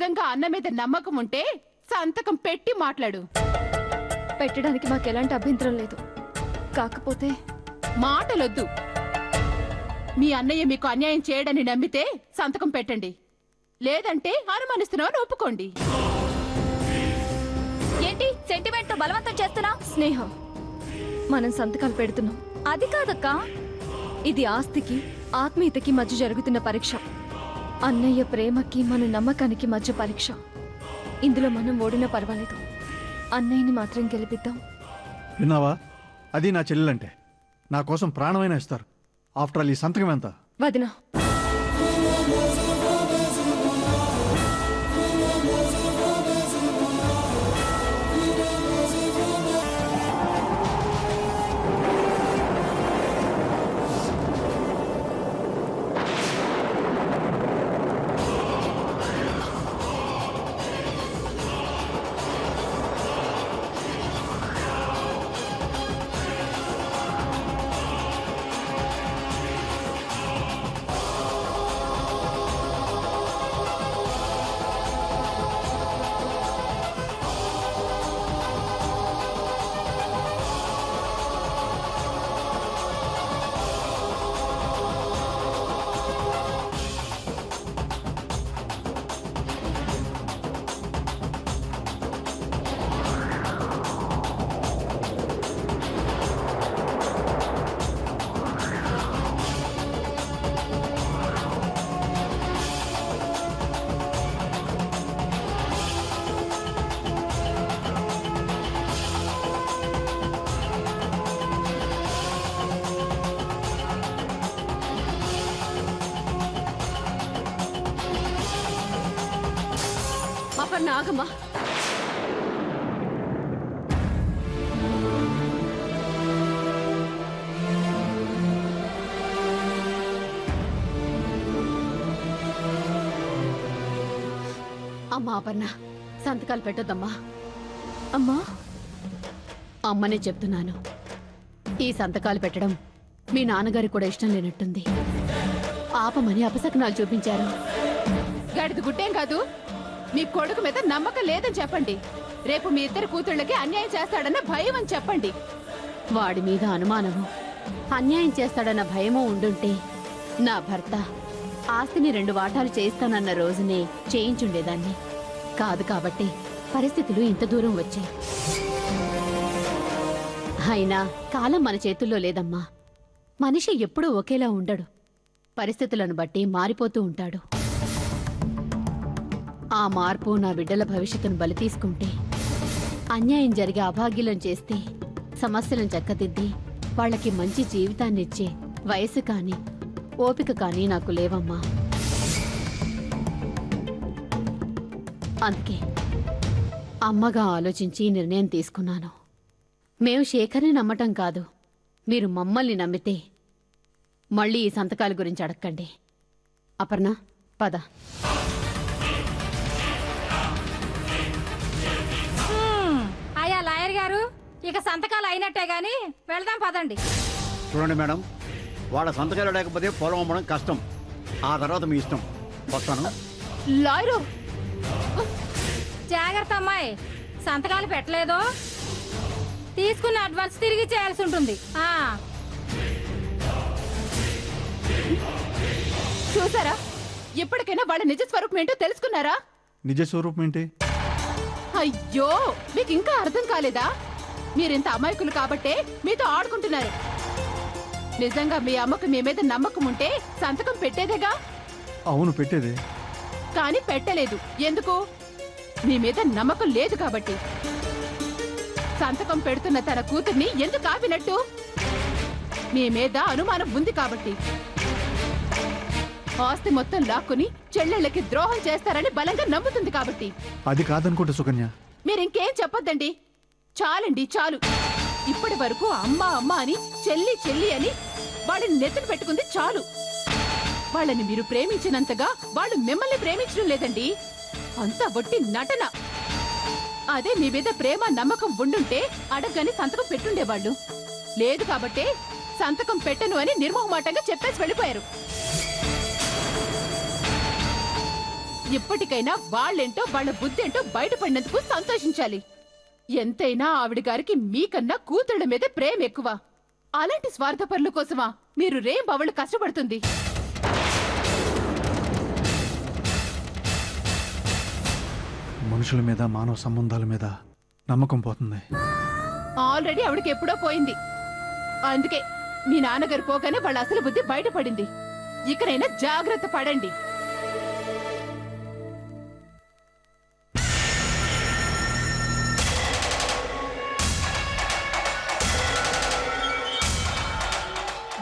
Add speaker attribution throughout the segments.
Speaker 1: నిజంగా అన్న మీద నమ్మకం ఉంటే సంతకం పెట్టి మాట్లాడు.
Speaker 2: పెట్టడానికి మాకెలాంటి అభ్యంతరం లేదు. కాకపోతే
Speaker 1: మాటలొద్దు. మీ అన్నయ్య మీకు అన్యాయం చేయడని నమ్మితే సంతకం పెట్టండి, లేదంటే అనుమానిస్తున్నామని ఒప్పుకోండి.
Speaker 3: ఏంటి సెంటిమెంట్ తో బలవంతం చేస్తున్నా?
Speaker 2: స్నేహ, మనం సంతకాలు పెడుతున్నాం.
Speaker 3: అది కాదక్క.
Speaker 2: ఇది ఆస్తికి ఆత్మీయతకి మధ్య జరుగుతున్న పరీక్ష. అన్నయ్య ప్రేమకి మన నమ్మకానికి మధ్య పరీక్ష. ఇందులో మనం ఓడినా పర్వాలేదు, అన్నయ్యని మాత్రం గెలిపిద్దాం.
Speaker 4: విన్నావా? అది నా చెల్లెలంటే నా కోసం ప్రాణమైనా ఇస్తారు. ఆఫ్టర్ ఆల్ ఈ సంతకం ఎంత?
Speaker 2: వదినా,
Speaker 1: నాగమ్మా, అమ్మా అపర్ణ, సంతకాలు పెట్టొద్దమ్మా.
Speaker 2: అమ్మా,
Speaker 1: అమ్మనే చెప్తున్నాను. ఈ సంతకాలు పెట్టడం మీ నాన్నగారికి కూడా ఇష్టం లేనట్టుంది. ఆపమని అపశకునాలు చూపించారు. గడిది గుట్టేం కాదు, మీ కొడుకు మీద నమ్మకం లేదని చెప్పండి. రేపు మీ ఇద్దరు కూతుళ్ళకి అన్యాయం చేస్తాడన్న భయం అని చెప్పండి. వాడి మీద అనుమానము, అన్యాయం చేస్తాడన్న భయమో ఉండుంటే నా భర్త ఆస్తిని 2 వాటాలు చేయిస్తానన్న రోజునే చేయించుండేదాన్ని కాదు. కాబట్టి పరిస్థితులు ఇంత దూరం వచ్చాయి. అయినా కాలం మన చేతుల్లో లేదమ్మా. మనిషి ఎప్పుడూ ఒకేలా ఉండడు, పరిస్థితులను బట్టి మారిపోతూ ఉంటాడు. ఆ మార్పు నా బిడ్డల భవిష్యత్తును బలి తీసుకుంటే, అన్యాయం జరిగే అభాగ్యులం చేస్తే, సమస్యలను చక్కదిద్ది వాళ్ళకి మంచి జీవితాన్నిచ్చే వయసు కానీ ఓపిక కానీ నాకు లేవమ్మా. అందుకే అమ్మగా ఆలోచించి నిర్ణయం తీసుకున్నాను. మేము శేఖర్ని నమ్మటం కాదు, మీరు మమ్మల్ని నమ్మితే మళ్ళీ ఈ సంతకాల గురించి అడగండి. అపర్ణ, పద.
Speaker 5: అయ్యా లాయర్ గారు, ఇక సంతకాలు అయినట్టే గాని వెళ్దాం పదండి.
Speaker 6: చూడండి మేడం, వాళ్ళ సంతకాలు లేకపోతే పొలం అమ్మడం కష్టం. ఆ తర్వాత మీ ఇష్టం. వస్తాను.
Speaker 1: లాయరు,
Speaker 5: జాగ్రత్త అమ్మాయి, సంతకాలు పెట్టలేదో తీసుకున్న అడ్వాన్స్ తిరిగి చేయాల్సి ఉంటుంది.
Speaker 1: చూసారా? ఇప్పటికైనా వాళ్ళ నిజ స్వరూపం ఏంటో తెలుసుకున్నారా?
Speaker 4: నిజ స్వరూపం ఏంటి?
Speaker 1: అయ్యో, మీకు ఇంకా అర్థం కాలేదా? మీరింత అమాయకులు కాబట్టే మీతో ఆడుకుంటున్నారు. నిజంగా మీ అమ్మకు మీ మీద నమ్మకం ఉంటే సంతకం పెట్టేదేగా.
Speaker 4: అవును, పెట్టేదే.
Speaker 1: కానీ పెట్టలేదు. ఎందుకు? మీ మీద నమ్మకం లేదు కాబట్టి. సంతకం పెడుతున్న తన కూతుర్ని ఎందుకు ఆపినట్టు? మీ మీద అనుమానం ఉంది కాబట్టి. ఆస్తి మొత్తం లాక్కుని చెల్లెళ్ళకి ద్రోహం చేస్తారని బలంగా నమ్ముతుంది కాబట్టి.
Speaker 4: అది కాదనుకుంటా సుకన్య.
Speaker 1: మీరింకేం చెప్పొద్దండి. చాలండి, చాలు. ఇప్పటి వరకు అమ్మ అమ్మ అని, చెల్లి చెల్లి అని వాళ్ళని నెత్తిన పెట్టుకుంది చాలు. వాళ్ళని మీరు ప్రేమించినంతగా వాళ్ళు మిమ్మల్ని ప్రేమించడం లేదండి. అంతా వట్టి నటన. అదే మీ మీద ప్రేమ నమ్మకం ఉండుంటే అడగని సంతకం పెట్టుండేవాళ్ళు. లేదు కాబట్టే సంతకం పెట్టను అని నిర్మోహమాటంగా చెప్పేసి వెళ్ళిపోయారు. ఇప్పటికైనా వాళ్ళేంటో వాళ్ళ బుద్ధి ఏంటో బయటపడినందుకు సంతోషించాలి. ఎంతైనా ఆవిడ గారికి మీకన్నా కూతుళ్ళ మీద ప్రేమ ఎక్కువ. అలాంటి స్వార్థపరుల కోసమా మీరు రేంబవళ్ళు కష్టపడుతుంది?
Speaker 4: మనుషుల మీద, మానవ సంబంధాల మీద నమ్మకం పోతుంది.
Speaker 1: ఆల్రెడీ ఆవిడకి ఎప్పుడో పోయింది. అందుకే మీ నాన్నగారు పోగానే వాళ్ళ అసలు బుద్ధి బయటపడింది. ఇకనైనా జాగ్రత్త పడండి.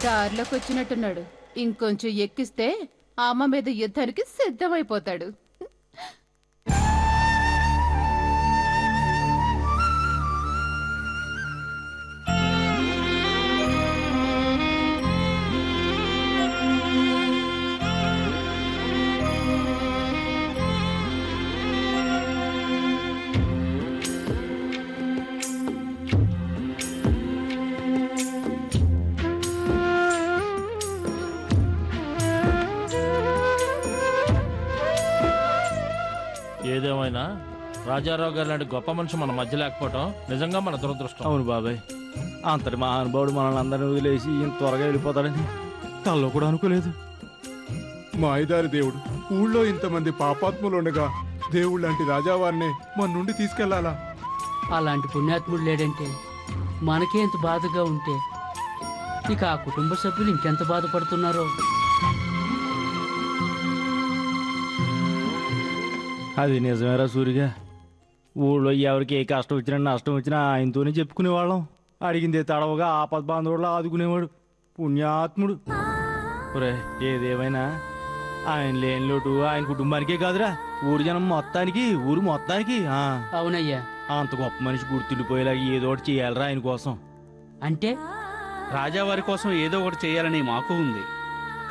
Speaker 1: దారిలోకి వచ్చినట్టున్నాడు. ఇంకొంచెం ఎక్కిస్తే ఆ అమ్మ మీద యుద్ధానికి సిద్ధమైపోతాడు.
Speaker 7: ఏదేమైనా రాజారావు గారు లాంటి గొప్ప మనిషి మన మధ్య లేకపోవడం నిజంగా మన దురదృష్టం.
Speaker 8: అవును బాబాయ్, అంతటి మహానుభావుడు మనల్ని అందరినీ వదిలేసి ఇంత త్వరగా వెళ్ళిపోతాడని కల్లో కూడా అనుకోలేదు.
Speaker 9: మాయదారి దేవుడు ఊళ్ళో ఇంతమంది పాపాత్ములుండగా దేవుడు లాంటి రాజావారిని మన నుండి తీసుకెళ్లాలా?
Speaker 10: అలాంటి పుణ్యాత్ముడు లేడంటే మనకే ఎంత బాధగా ఉంటే ఇక ఆ కుటుంబ సభ్యులు ఇంకెంత బాధపడుతున్నారో.
Speaker 8: అది నిజమేరా సూరిగా. ఊళ్ళో ఎవరికి ఏ కష్టం వచ్చినా నష్టం వచ్చినా ఆయనతోనే చెప్పుకునేవాళ్ళం. అడిగిందే తడవగా ఆపద బాంధవుడులా ఆదుకునేవాడు. పుణ్యాత్ముడు. ఒరే, ఏదేమైనా ఆయన లేని లోటు ఆయన కుటుంబానికే కాదురా, ఊరు జనం మొత్తానికి, ఊరు మొత్తానికి.
Speaker 10: అవునయ్యా.
Speaker 8: అంత గొప్ప మనిషి గుర్తుండిపోయేలాగా ఏదో ఒకటి చేయాలరా ఆయన కోసం.
Speaker 10: అంటే
Speaker 11: రాజావారి కోసం ఏదో ఒకటి చేయాలని మాకు ఉంది.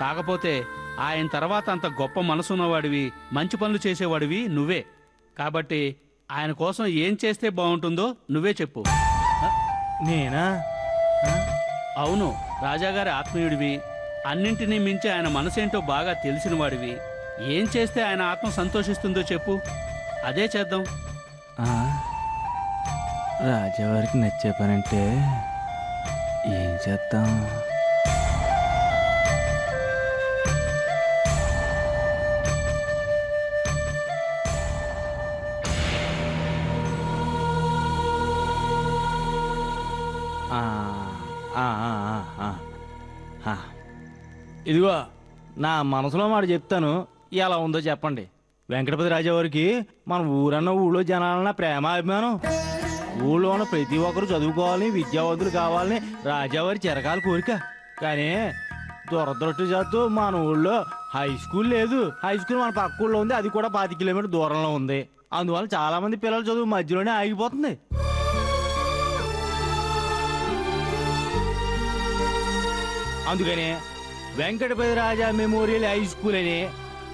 Speaker 11: కాకపోతే ఆయన తర్వాత అంత గొప్ప మనసున్నవాడివి, మంచి పనులు చేసేవాడివి నువ్వే. కాబట్టి ఆయన కోసం ఏం చేస్తే బాగుంటుందో నువ్వే చెప్పు.
Speaker 8: నేనా?
Speaker 11: అవును, రాజాగారి ఆత్మీయుడివి, అన్నింటినీ మించి ఆయన మనసేంటో బాగా తెలిసిన వాడివి. ఏం చేస్తే ఆయన ఆత్మ సంతోషిస్తుందో చెప్పు, అదే చేద్దాం.
Speaker 8: రాజావారికి నచ్చే పనంటే ఏం చేద్దాం? ఇదిగో నా మనసులో మాట చెప్తాను, ఎలా ఉందో చెప్పండి. వెంకటపతి రాజావారికి మన ఊరన్న ఊళ్ళో జనాలన్న ప్రేమ అభిమానం. ఊళ్ళో ఉన్న ప్రతి ఒక్కరు చదువుకోవాలని, విద్యావంతులు కావాలని రాజావారి చిరకాల కోరిక. కానీ దురదృష్టవశాత్తు మన ఊళ్ళో హై స్కూల్ లేదు. హై స్కూల్ మన పక్క ఊళ్ళో ఉంది, అది కూడా 5 కిలోమీటర్ దూరంలో ఉంది. అందువల్ల చాలా మంది పిల్లల చదువు మధ్యలోనే ఆగిపోతుంది. అందుకని వెంకటపతి రాజా మెమోరియల్ హై స్కూల్ అని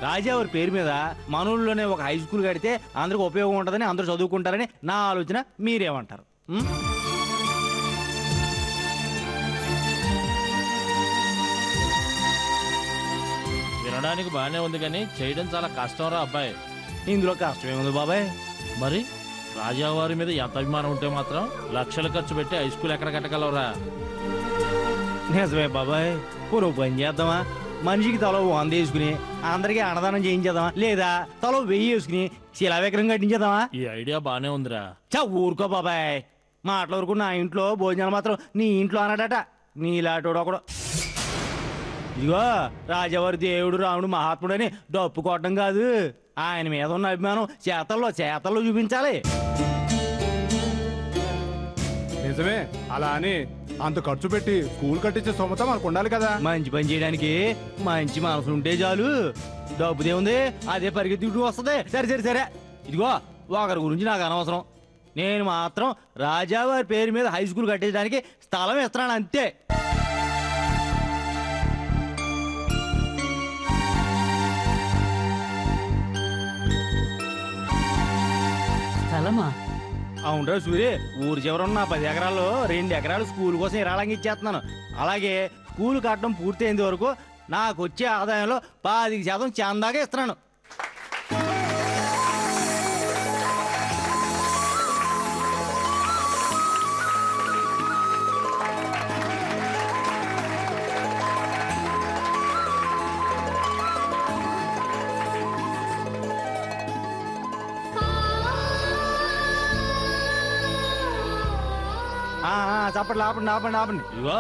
Speaker 8: రాజావారి పేరు మీద మన ఊళ్ళోనే ఒక హై స్కూల్ కడితే అందరికి ఉపయోగం ఉంటుందని, అందరూ చదువుకుంటారని నా ఆలోచన. మీరేమంటారు?
Speaker 7: వినడానికి బాగానే ఉంది కానీ చేయడం చాలా కష్టం రా అబ్బాయి.
Speaker 8: ఇందులో కష్టమేముంది బాబాయ్?
Speaker 7: మరి రాజావారి మీద ఎంత అభిమానం ఉంటే మాత్రం లక్షలు ఖర్చు పెట్టి హై స్కూల్ ఎక్కడ కట్టగలవురా?
Speaker 8: నిజమే బాబాయ్. పూర్వ పని చేద్దామా? మనిషికి తలో 100 వేసుకుని అందరికీ అన్నదానం చేయించేద్దామా? లేదా తలో 1000 వేసుకుని శిలా విగ్రహం కట్టించేద్దామా?
Speaker 7: ఈ ఐడియా బానే ఉందిరా.
Speaker 8: ఊరుకో బాబాయ్. మాటల వరకు నా ఇంట్లో భోజనాలు మాత్రం నీ ఇంట్లో అన్నాడట. నీలాటోడు ఒకడు. ఇదిగో రాజావారి దేవుడు, రాముడు, మహాత్ముడు అని డప్పు కొట్టడం కాదు, ఆయన మీద ఉన్న అభిమానం చేతల్లో చూపించాలి.
Speaker 9: నిజమే. అలా అని అంత ఖర్చు పెట్టి స్కూల్ కట్టించే సొమ్మత మనకు ఉండాలి కదా.
Speaker 8: మంచి పని చేయడానికి మంచి మనసు ఉంటే చాలు. డబ్బుదే ఉంది, అదే పరిగెత్తుకుంటూ వస్తుంది. సరే ఇదిగో ఒకరి గురించి నాకు అనవసరం. నేను మాత్రం రాజావారి పేరు మీద హై స్కూల్ కట్టించడానికి స్థలం ఇస్తున్నాను అంతే.
Speaker 10: స్థలమా?
Speaker 8: అవునరా సూర్య, ఊరు చివరన్న 10 ఎకరాల్లో 2 ఎకరాలు స్కూల్ కోసం ఇరాళంగా ఇచ్చేస్తున్నాను. అలాగే స్కూల్ కట్టడం పూర్తయినంత వరకు నాకు వచ్చే ఆదాయంలో 10% చందాగా ఇస్తున్నాను. ఆపండి ఆపండి ఆపండి ఆపండి. ఇదిగో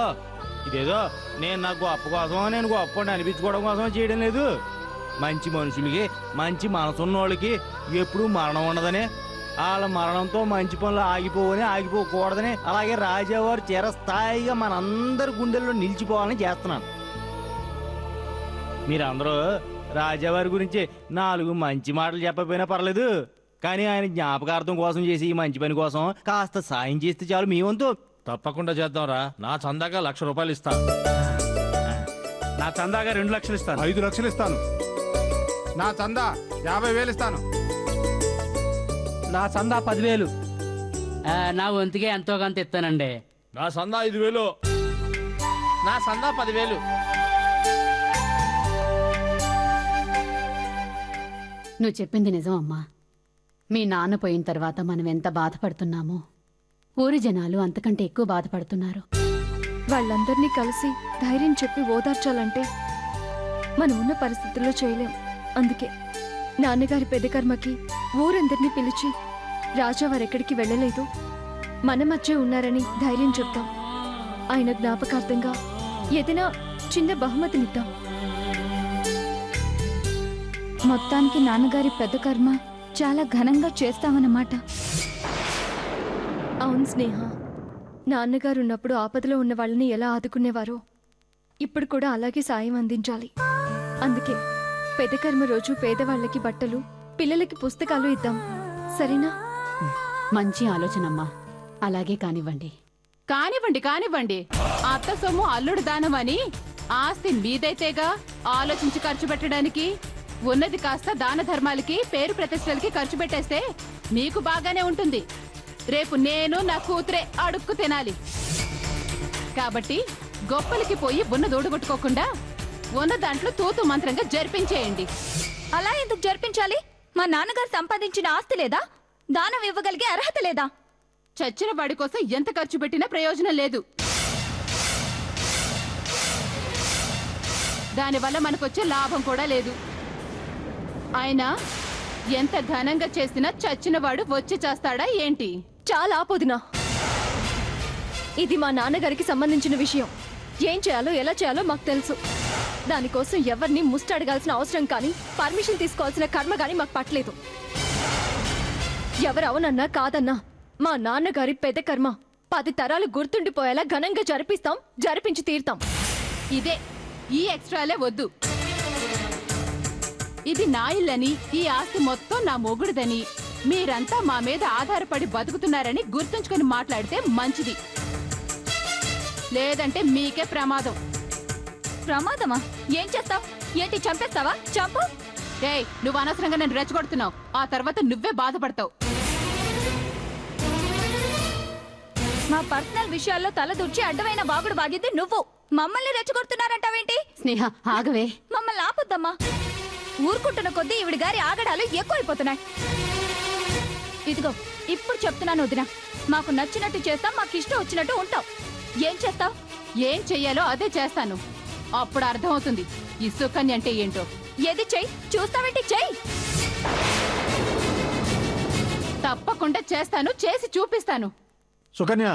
Speaker 8: ఇదేదో నేను నా గొప్ప కోసం నేను గొప్ప అనిపించుకోవడం కోసం చేయడం లేదు. మంచి మనుషులకి మంచి మనసున్న వాళ్ళకి ఎప్పుడూ మరణం ఉండదని, వాళ్ళ మరణంతో మంచి పనులు ఆగిపోకూడదని, అలాగే రాజావారు చిరస్థాయిగా మనందరి గుండెల్లో నిలిచిపోవాలని చేస్తున్నాను. మీరందరూ రాజావారి గురించి 4 మంచి మాటలు చెప్పకపోయినా పర్లేదు, కానీ ఆయన జ్ఞాపకార్థం కోసం చేసి ఈ మంచి పని కోసం కాస్త సాయం చేస్తే చాలు. మీ వంతు
Speaker 7: తప్పకుండా చేద్దాంరా. నా చందాగా 1,00,000 రూపాయలు ఇస్తా.
Speaker 11: నా చందాగా 2 లక్షలు ఇస్తాను.
Speaker 9: 5 లక్షలు ఇస్తాను. నా చందా 50,000 ఇస్తాను.
Speaker 10: నా చందా 10,000. నా వంతుకే ఎంతో కొంత ఇస్తానండి.
Speaker 7: నా సందా 5,000. నా సందా 10,000.
Speaker 1: నువ్వు చెప్పింది నిజం అమ్మా. మీ నాన్న పోయిన తర్వాత మనం ఎంత బాధపడుతున్నామో ఊరి జనాలు అంతకంటే ఎక్కువ బాధపడుతున్నారు.
Speaker 2: వాళ్ళందరినీ కలిసి ధైర్యం చెప్పి ఓదార్చాలంటే మనం ఉన్న పరిస్థితుల్లో చేయలేం. అందుకే నాన్నగారి పెద్ద కర్మకి ఊరందరినీ పిలిచి రాజావారెక్కడికి వెళ్ళలేదు, మన మధ్య ఉన్నారని ధైర్యం చెప్తాం. ఆయన జ్ఞాపకార్థంగా ఏదైనా చిన్న బహుమతినిద్దాం.
Speaker 3: మొత్తానికి నాన్నగారి పెద్ద కర్మ చాలా ఘనంగా చేస్తామన్నమాట.
Speaker 2: అవును స్నేహ, నాన్నగారు ఉన్నప్పుడు ఆపదలో ఉన్న వాళ్ళని ఎలా ఆదుకునేవారో ఇప్పుడు కూడా అలాగే సాయం అందించాలి. అందుకే పెద్ద కర్మ రోజు పేదవాళ్ళకి బట్టలు, పిల్లలకి పుస్తకాలు ఇద్దాం. సరేనా?
Speaker 1: మంచి ఆలోచనమ్మా. అలాగే కానివ్వండి. కానివ్వండి. అత్త సొమ్ము అల్లుడు దానం అని ఆస్తి మీదైతేగా ఆలోచించి ఖర్చు పెట్టడానికి. ఉన్నది కాస్త దాన ధర్మాలకి, పేరు ప్రతిష్టలకి ఖర్చు పెట్టేస్తే మీకు బాగానే ఉంటుంది. రేపు నేను నా కూతురే అడుక్కు తినాలి. కాబట్టి గొప్పలకి పోయి ఉన్న దూడగొట్టుకోకుండా ఉన్న దాంట్లో తూతు మంత్రంగా జరిపించేయండి.
Speaker 3: అలా ఎందుకు జరిపించాలి? మా నాన్నగారు సంపాదించిన ఆస్తి లేదా? దానం ఇవ్వగలిగే అర్హత లేదా?
Speaker 1: చచ్చిన వాడి కోసం ఎంత ఖర్చు పెట్టినా ప్రయోజనం లేదు. దానివల్ల మనకొచ్చే లాభం కూడా లేదు. అయినా ఎంత ఘనంగా చేసినా చచ్చినవాడు వచ్చి చేస్తాడా ఏంటి?
Speaker 2: చాలా ఆపోదినా. ఇది మా నాన్నగారికి సంబంధించిన విషయం. ఏం చేయాలో ఎలా చేయాలో మాకు తెలుసు. దానికోసం ఎవరిని ముష్టడగాల్సిన అవసరం కానీ, పర్మిషన్ తీసుకోవాల్సిన కర్మ కానీ మాకు పట్టలేదు. ఎవరు అవునన్నా కాదన్నా మా నాన్నగారి పెద్ద కర్మ 10 తరాలు గుర్తుండిపోయేలా ఘనంగా జరిపించి తీరుతాం.
Speaker 1: ఇదే, ఈ ఎక్స్ట్రాలే వద్దు. ఇది నా ఇల్లని, ఈ ఆస్తి మొత్తం నా మొగుడుదని, మీరంతా మా మీద ఆధారపడి బతుకుతున్నారని గుర్తుంచుకొని మాట్లాడితే మంచిది. లేదంటే మీకే ప్రమాదం.
Speaker 3: ప్రమాదమా? ఏం చేస్తావ్? ఏంటి చంపేస్తావా? చంపు.
Speaker 1: ఏయ్, నువ్వు అనవసరంగా నన్ను రెచ్చగొడుతున్నావు. ఆ తర్వాత నువ్వే బాధపడతావు.
Speaker 3: మా పర్సనల్ విషయాల్లో తలదూర్చి అడ్డమైన బాగుడు బాగింది నువ్వు. మమ్మల్ని రెచ్చగొడుతున్నారంటావేంటి?
Speaker 1: స్నేహ, ఆగవే.
Speaker 3: మమ్మల్ని ఆపొద్దమ్మా. ఊరుకుంటున్న కొద్దీ ఈవిడి గారి ఆగడాలు ఎక్కువైపోతున్నాయి. ఇదిగో ఇప్పుడు చెప్తున్నాను వదినా, మాకు నచ్చినట్టు చేస్తాం, మాకు ఇష్టం వచ్చినట్టు ఉంటాం. ఏం చేస్తావ్?
Speaker 1: ఏం చెయ్యాలో అదే చేస్తాను. అప్పుడు అర్థమవుతుంది ఈ సుకన్య అంటే ఏంటో.
Speaker 3: ఏది చెయ్యి, చూస్తావేంటి? చెయ్యి.
Speaker 1: తప్పకుండా చేస్తాను, చేసి చూపిస్తాను.
Speaker 4: సుకన్య,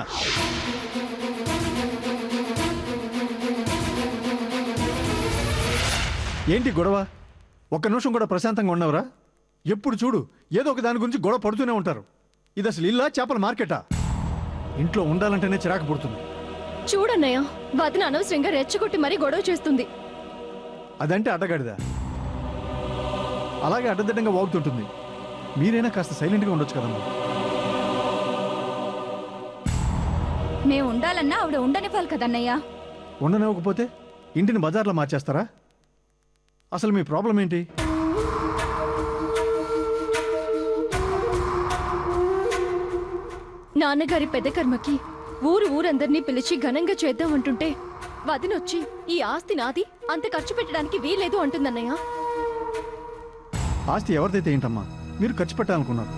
Speaker 4: ఏంటి గొడవ? ఒక్క నిమిషం కూడా ప్రశాంతంగా ఉండవరా? ఎప్పుడు చూడు ఏదో ఒక దాని గురించి గొడవ పడుతూనే ఉంటారు. ఇది అసలు ఇల్లా, చేపల మార్కెటా? ఇంట్లో ఉండాలంటేనే చిరాకు పుడుతుంది.
Speaker 2: చూడన్నయ్య, వదిన అనవసరంగా రెచ్చగొట్టి మరీ గొడవ చేస్తుంది.
Speaker 4: అదంటే అడ్డగాడిదా? అలాగే అడ్డదిడ్డంగా వాగుతుంటుంది. మీరైనా కాస్త సైలెంట్గా ఉండొచ్చు కదమ్మా.
Speaker 3: మేము ఉండాలన్నా ఆవిడ ఉండనివ్వాలి కదన్నయ్యా.
Speaker 4: ఉండనివ్వకపోతే ఇంటిని బజార్లో మార్చేస్తారా? అసలు మీ ప్రాబ్లం ఏంటి?
Speaker 2: నాన్నగారి పెద్ద కర్మకి ఊరందరినీ పిలిచి ఘనంగా చేద్దామంటుంటే వదినొచ్చి ఈ ఆస్తి నాది, అంత ఖర్చు పెట్టడానికి వీలేదు అంటుందన్నయ్య.
Speaker 4: ఆస్తి ఎవరిదైతే ఏంటమ్మా, మీరు ఖర్చు పెట్టాలనుకున్నారు.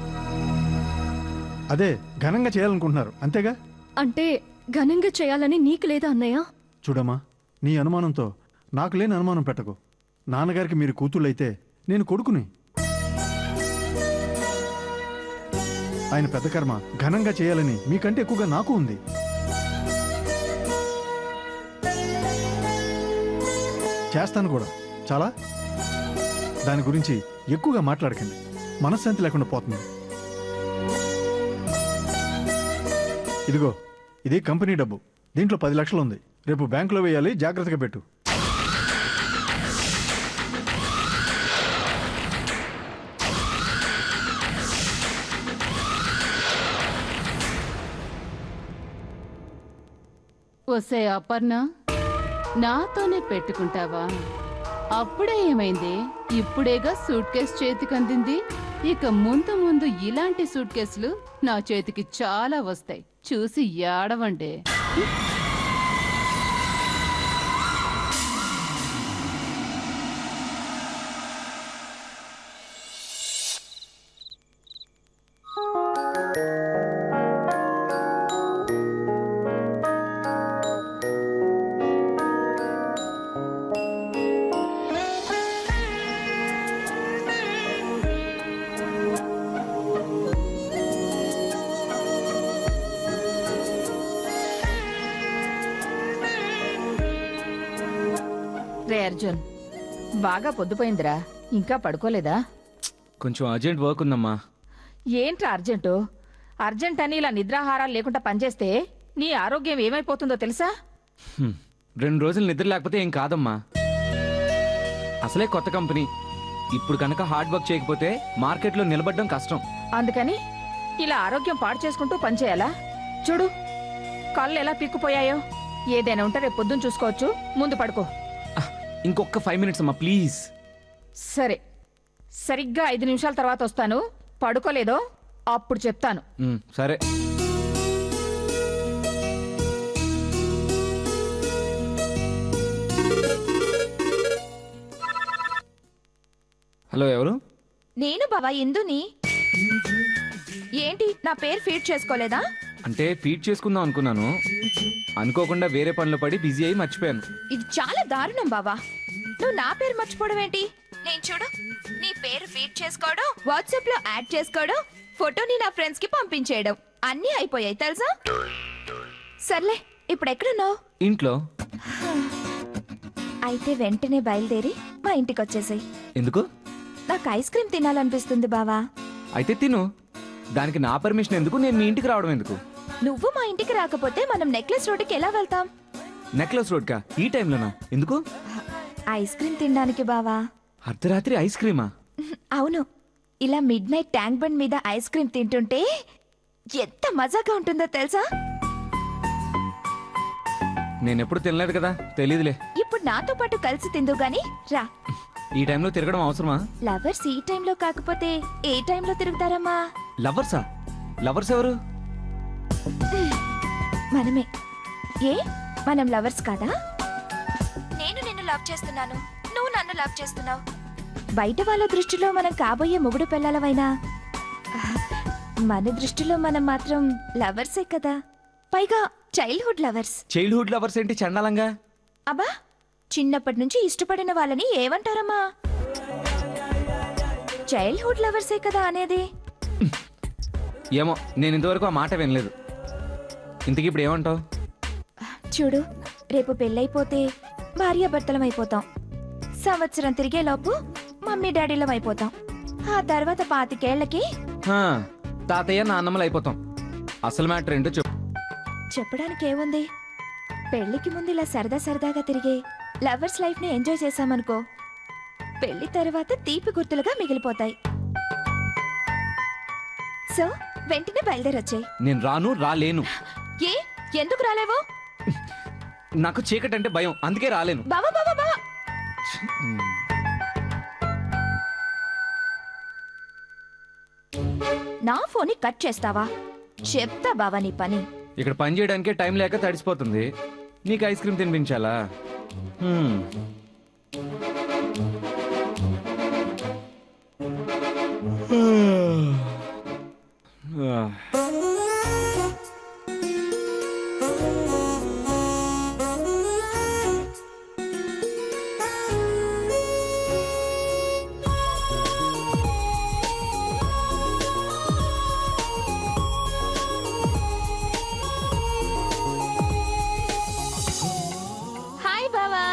Speaker 4: అదే ఘనంగా చేయాలనుకుంటున్నారు, అంతేగా?
Speaker 2: అంటే ఘనంగా చేయాలని నీకు లేదా అన్నయ్య?
Speaker 4: చూడమ్మా, నీ అనుమానంతో నాకు లేని అనుమానం పెట్టకు. నాన్నగారికి మీరు కూతుళ్ళైతే నేను కొడుకుని. ఆయన పెద్ద కర్మ ఘనంగా చేయాలని మీకంటే ఎక్కువగా నాకు ఉంది. చేస్తాను కూడా. చాలా దాని గురించి ఎక్కువగా మాట్లాడకండి, మనశ్శాంతి లేకుండా పోతుంది. ఇదిగో, ఇది కంపెనీ డబ్బు. దీంట్లో 10 లక్షలు ఉంది. రేపు బ్యాంకులో వేయాలి, జాగ్రత్తగా పెట్టు.
Speaker 1: వస్తే అపర్ణ, నాతోనే పెట్టుకుంటావా? అప్పుడే ఏమైంది? ఇప్పుడేగా సూట్ కేసు చేతికి అందింది. ఇక ముందు ముందు ఇలాంటి సూట్ కేసులు నా చేతికి చాలా వస్తాయి. చూసి ఏడవండి.
Speaker 3: రే అర్జున్, బాగా పొద్దుపోయిందిరా, ఇంకా పడుకోలేదా?
Speaker 8: కొంచెం అర్జెంట్ వర్క్ ఉందమ్మా.
Speaker 3: ఏంట్రా అర్జెంటు? అర్జెంట్ అని ఇలా నిద్రాహారాలు లేకుండా పనిచేస్తే నీ ఆరోగ్యం ఏమైపోతుందో తెలుసా?
Speaker 8: 2 రోజులు నిద్ర లేకపోతే ఏం కాదమ్మా. అసలే కొత్త కంపెనీ. ఇప్పుడు కనుక హార్డ్ వర్క్ చేయకపోతే మార్కెట్లో నిలబడడం కష్టం.
Speaker 3: అందుకని ఇలా ఆరోగ్యం పాడు చేసుకుంటూ పనిచేయాలా? చూడు, కళ్ళు ఎలా పిక్కుపోయాయో. ఏదైనా ఉంటే రేపు పొద్దున్న చూసుకోవచ్చు. ముందు పడుకో.
Speaker 8: ఇంకొక 5 మినిట్స్ అమ్మా, ప్లీజ్.
Speaker 3: సరే, సరిగ్గా 5 నిమిషాల తర్వాత వస్తాను. పడుకోలేదో అప్పుడు చెప్తాను.
Speaker 8: సరే. హలో, ఎవరు?
Speaker 3: నేను బావా ఇందుని. ఏంటి, నా పేరు ఫీడ్ చేసుకోలేదా?
Speaker 8: అంటే ఫీడ్ చేసుకుందాం అనుకున్నాను. అనుకోకుండా వేరే పనులు పడి బిజీ అయి మర్చిపోయాను.
Speaker 3: ఇది చాలా దారుణం బావా. నువ్వు నా పేరు మర్చిపోవడం ఏంటి? నేను చూడు, నీ పేరు ఫీడ్ చేసుకోవడం, వాట్సాప్ లో యాడ్ చేసుకోవడం, ఫోటోని నా ఫ్రెండ్స్ కి పంపించేయడం అన్నీ అయిపోయాయి తెలుసా? సర్లే, ఇప్పుడు ఎక్కడున్నావు?
Speaker 8: ఇంట్లో.
Speaker 3: అయితే వెంటనే బయలుదేరి మా ఇంటికి వచ్చేసాయి.
Speaker 8: ఎందుకు?
Speaker 3: నాకు ఐస్ క్రీమ్ తినాలనిపిస్తుంది బావా.
Speaker 8: అయితే తిను. దానికి నా పర్మిషన్ ఎందుకు? నేను మీ ఇంటికి రావడం ఎందుకు?
Speaker 3: నువ్వు మా ఇంటికి రాకపోతే మనం నెక్లెస్ రోడ్డుకి ఎలా వెళ్తాం?
Speaker 8: నెక్లెస్ రోడ్ కా? ఈ టైంలోనా? ఎందుకు?
Speaker 3: ఐస్ క్రీమ్ తినడానికి బావా.
Speaker 8: అర్ధరాత్రి ఐస్ క్రీమా?
Speaker 3: అవును, ఇలా మిడ్ నైట్ ట్యాంక్ బండ్ మీద ఐస్ క్రీమ్ తింటుంటే ఎంత మజాగా ఉంటుందో తెలుసా?
Speaker 8: నేనెప్పుడు తినలేదు కదా, తెలీదులే.
Speaker 3: ఇప్పుడు నాతో పాటు కలిసి తిందు గాని రా.
Speaker 8: ఈ టైంలో తిరగడం అవసరమా?
Speaker 3: లవర్స్ ఈ టైంలో కాకపోతే ఏ టైంలో తిరుగుతారమ్మా?
Speaker 8: లవర్సా? లవర్స్ ఎవరు?
Speaker 3: మనమే. ఏ, మనం లవర్స్ కాదా? నేను నిన్ను లవ్ చేస్తున్నాను, నువ్వు నన్ను లవ్ చేస్తున్నావు. బయట వాళ్ళ దృష్టిలో మనం కాబోయే మొగుడు పిల్లలమైనా మన దృష్టిలో మనం మాత్రం లవర్సే కదా. పైగా చైల్డ్హుడ్ లవర్స్.
Speaker 8: చైల్డ్హుడ్ లవర్స్ ఏంటి చండాలంగా?
Speaker 3: అబ్బా, చిన్నప్పటి నుంచి ఇష్టపడిన వాళ్ళని ఏమంటారమ్మా? చైల్డ్హుడ్ లవర్సే కదా అనేది.
Speaker 8: ఏమో, నేను ఇంతవరకు ఆ మాట వినలేదు. ఇంతకీ ఇప్పుడు ఏమంటావు?
Speaker 3: చూడు, రేపు పెళ్ళైపోతే భార్యాభర్తలం అయిపోతాం. సంవత్సరం తిరిగే లోపు మమ్మీ డాడీలం అయిపోతాం. ఆ తర్వాత 25 ఏళ్లకి
Speaker 8: తాతయ్య నాన్నమ్మలు అయిపోతాం. అసలు మ్యాటర్ ఏంటో చెప్పు.
Speaker 3: చెప్పడానికి ఏముంది? పెళ్లికి ముందు ఇలా సరదా సరదాగా తిరిగే లవర్స్ లైఫ్ ని ఎంజాయ్ చేశామనుకో, పెళ్లి తర్వాత తీపి గుర్తులుగా మిగిలిపోతాయి. సో వెంటనే బయలుదేరొచ్చాయి.
Speaker 8: నేను రాను, రాలేను.
Speaker 3: ఏ, ఎందుకు రాలేవు?
Speaker 8: నాకు చీకటి అంటే భయం, అందుకే రాలేను.
Speaker 3: బావా బావా బావా, నా ఫోన్ కట్ చేస్తావా? చెప్తా బావా నీ పని.
Speaker 8: ఇక్కడ పని చేయడానికే టైం లేక తడిసిపోతుంది. నీకు ఐస్ క్రీమ్ తినిపించాలా?
Speaker 3: హాయ్ బావా.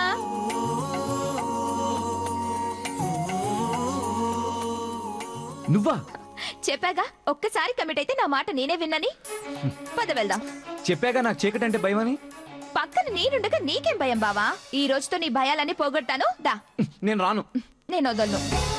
Speaker 12: నువ్వా?
Speaker 3: చెప్పాగా ఒక్కసారి కమిట్ అయితే నా మాట నేనే విన్నని. పద వెళ్దాం.
Speaker 12: చెప్పాగా నాకు చీకటి అంటే భయమని.
Speaker 3: పక్కన నేనుండగా నీకేం భయం బావా? ఈ రోజుతో నీ భయాలన్నీ పోగొట్టాను. దా.
Speaker 12: నేను రాను.
Speaker 3: నేను వదలను.